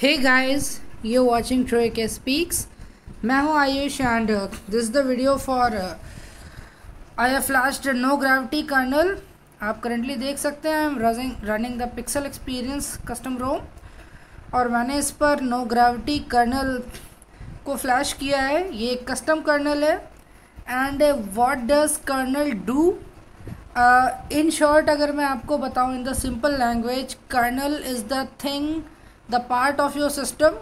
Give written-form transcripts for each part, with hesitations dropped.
Hey guys, you're watching Troy K Speaks. मैं हूँ Ayush and this is the video for I have flashed no gravity kernel. आप currently देख सकते हैं I'm running the Pixel Experience custom ROM और मैंने इस पर no gravity kernel को फ्लैश किया है. ये एक कस्टम कर्नल है and what does kernel do. In short अगर मैं आपको बताऊं in the simple language, kernel is the thing, the part of your system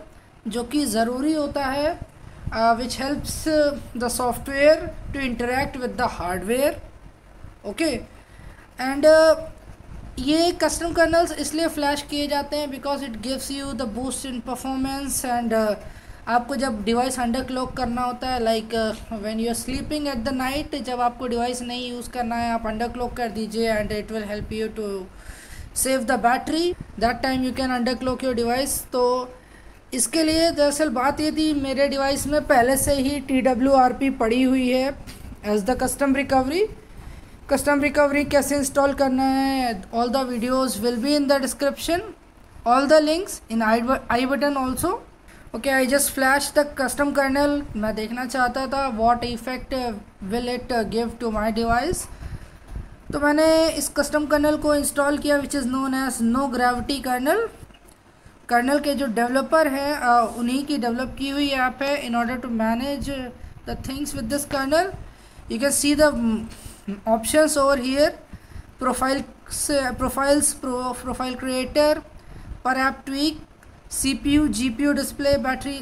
जो कि ज़रूरी होता है which helps the software to interact with the hardware. Okay, and ये कस्टम कर्नल्स इसलिए फ्लैश किए जाते हैं because it gives you the boost in performance. And आपको जब डिवाइस अंडर क्लॉक करना होता है, like when you are sleeping at the night, जब आपको डिवाइस नहीं यूज़ करना है आप अंडर क्लॉक कर दीजिए and it will help you to save the battery. That time you can under clock your device. तो इसके लिए दरअसल बात ये थी, मेरे डिवाइस में पहले से ही TWRP पड़ी हुई है as the custom recovery. Custom recovery कैसे इंस्टॉल करना है, all the videos will be in the description, all the links in I button also. Okay, I just flash the custom kernel. मैं देखना चाहता था what effect will it give to my device. तो मैंने इस custom kernel को install किया which is known as no gravity kernel. Kernel के जो डेवलपर हैं उन्हीं की डेवलप की हुई ऐप है. In order to manage the things with this kernel you can see the options over here. Profiles, profile creator, per app tweak, CPU, GPU, display, battery,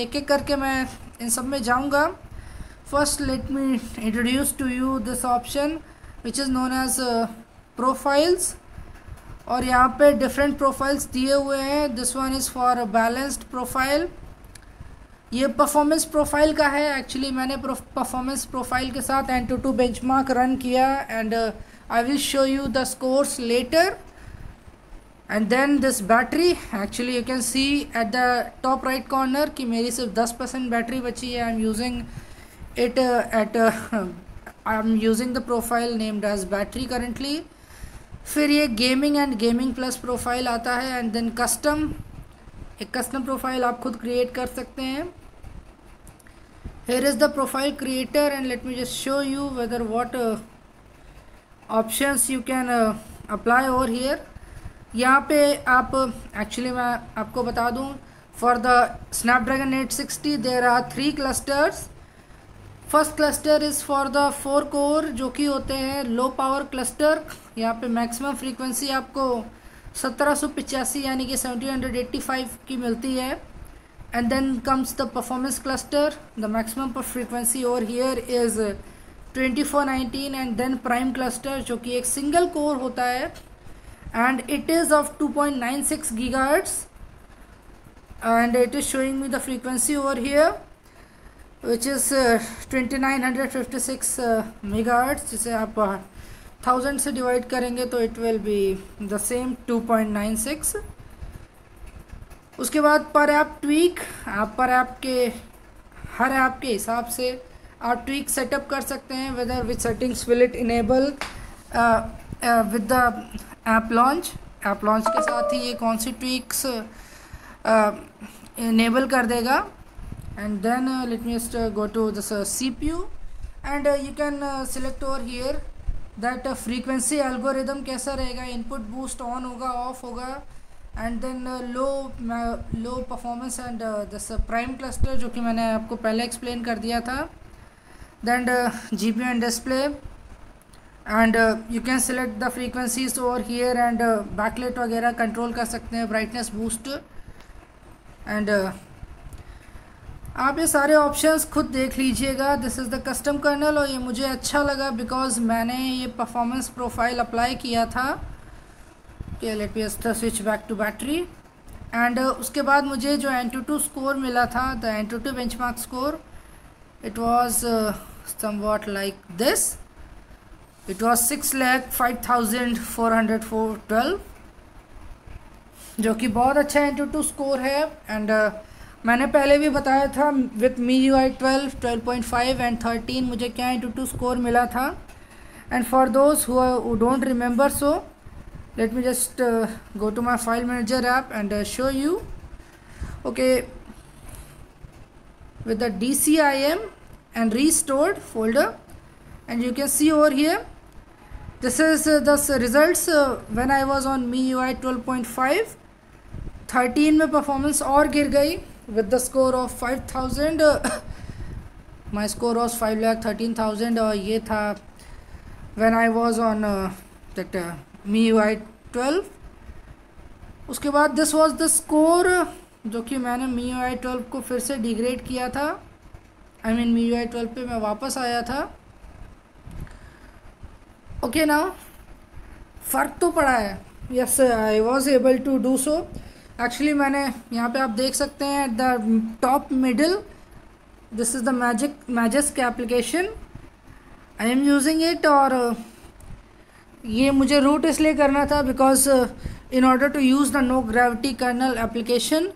एक एक करके मैं इन सब में जाऊंगा. First let me introduce to you this option which is known as profiles. और यहाँ पे डिफरेंट प्रोफाइल्स दिए हुए हैं. This one is for balanced profile. ये परफॉर्मेंस प्रोफाइल का है. एक्चुअली मैंने परफॉर्मेंस प्रोफाइल के साथ Antutu बेंचमार्क रन किया and I will show you the scores later. And then this battery, actually you can see at the top right corner कि मेरी सिर्फ 10% बैटरी बची है. I'm using it I'm using the profile named as battery currently. फिर ये gaming and gaming plus profile आता है and then custom. एक कस्टम प्रोफाइल आप खुद क्रिएट कर सकते हैं. Here is the profile creator and let me just show you whether what options you can apply over here. यहाँ पे आप एक्चुअली मैं आपको बता दूँ, for the Snapdragon 860 there are 3 clusters. First cluster is for the 4 core जो कि होते हैं लो पावर क्लस्टर. यहाँ पे मैक्सिमम फ्रीक्वेंसी आपको 1785 यानी कि 1785 की मिलती है. And then comes the performance cluster. The maximum frequency over here is 2419. And then prime cluster जो कि एक सिंगल कोर होता है and it is of 2.96 gigahertz and it is showing me the frequency over here which is 2956 megahertz. जिसे आप 1000 से divide करेंगे तो it will be the same 2.96. उसके बाद पर ऐप ट्वीक. आप पर ऐप के हर ऐप के हिसाब से आप ट्वीक सेटअप कर सकते हैं. whether which settings will it enable with the app launch के साथ ही ये कौन सी ट्वीक्स इनेबल कर देगा. And then let me just go to this CPU and you can select over here that frequency algorithm कैसा रहेगा. इनपुट बूस्ट ऑन होगा, off होगा. And then low performance and this prime cluster जो कि मैंने आपको पहले एक्सप्लेन कर दिया था. Then GPU and display and you can select the frequencies over here and backlight वगैरह कंट्रोल कर सकते हैं, ब्राइटनेस बूस्ट. एंड आप ये सारे ऑप्शंस खुद देख लीजिएगा. This is the custom colonel और ये मुझे अच्छा लगा बिकॉज मैंने ये परफॉर्मेंस प्रोफाइल अप्लाई किया था. Okay, let me just switch back to battery. And उसके बाद मुझे जो Antutu स्कोर मिला था, the Antutu benchmark score, it was somewhat like this. It was 6,05,412 जो कि बहुत अच्छा Antutu स्कोर है. एंड मैंने पहले भी बताया था विथ MIUI 12, 12.5 एंड 13 मुझे क्या Antutu स्कोर मिला था. And for those who don't remember, so let me just go to my file manager app and show you. Okay, with the DCIM and restored folder, and you can see over here, this is the results when I was on MIUI 12.5. 13 में performance और गिर गई with the score of 5000. My score was 5,13,000 और ये था when I was on that MIUI 12. उसके बाद this was the score जो कि मैंने MIUI 12 को फिर से डिग्रेड किया था. I mean MIUI 12 पे मैं वापस आया था. ओके नाउ फ़र्क तो पड़ा है. Yes, I was able to do so. Actually मैंने यहाँ पे आप देख सकते हैं at the top middle, this is the Magisk application. I am using it. और ये मुझे रूट इसलिए करना था because in order to use the no gravity kernel application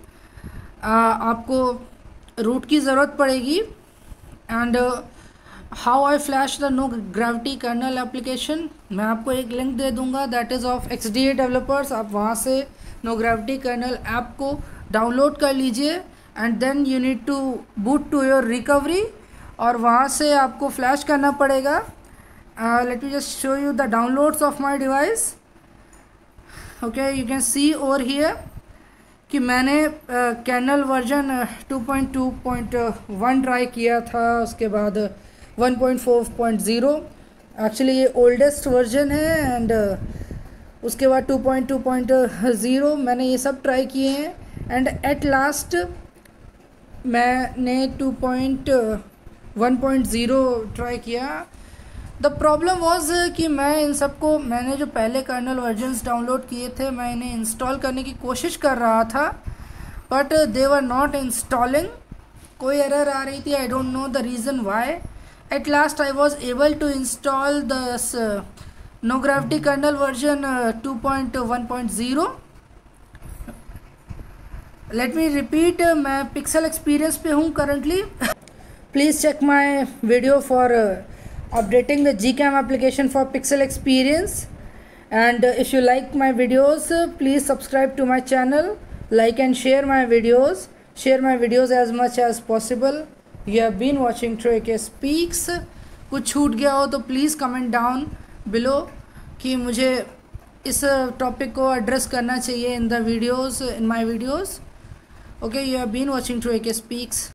आपको रूट की ज़रूरत पड़ेगी. And how I flash the no gravity kernel application, मैं आपको एक लिंक दे दूंगा that is of XDA developers. आप वहाँ से नो ग्रेविटी कर्नल ऐप को डाउनलोड कर लीजिए and then you need to boot to your recovery और वहाँ से आपको फ्लैश करना पड़ेगा. Let me just show you the downloads of my device. Okay, you can see over here कि मैंने कर्नल वर्जन 2.2.1 ट्राई किया था. उसके बाद 1.4.0 एक्चुअली ये ओल्डेस्ट वर्जन है. एंड उसके बाद 2.2.0 मैंने ये सब ट्राई किए हैं. एंड एट लास्ट मैंने 2.1.0 ट्राई किया. द प्रॉब्लम वॉज कि मैं इन सबको, मैंने जो पहले कर्नल वर्जन्स डाउनलोड किए थे मैं इन्हें इंस्टॉल करने की कोशिश कर रहा था but they were not installing. कोई एरर आ रही थी. I don't know the reason why. At last I was able to install this no gravity kernel version 2.1.0. Let me repeat, मैं Pixel Experience पे हूँ currently. Please check my video for updating the Gcam application for Pixel Experience. And if you like my videos, please subscribe to my channel, like and share my videos. Share my videos as much as possible. You have been watching Troy K Speaks. कुछ छूट गया हो तो please comment down below कि मुझे इस topic को address करना चाहिए in the videos, in my videos. Okay, you have been watching Troy K Speaks.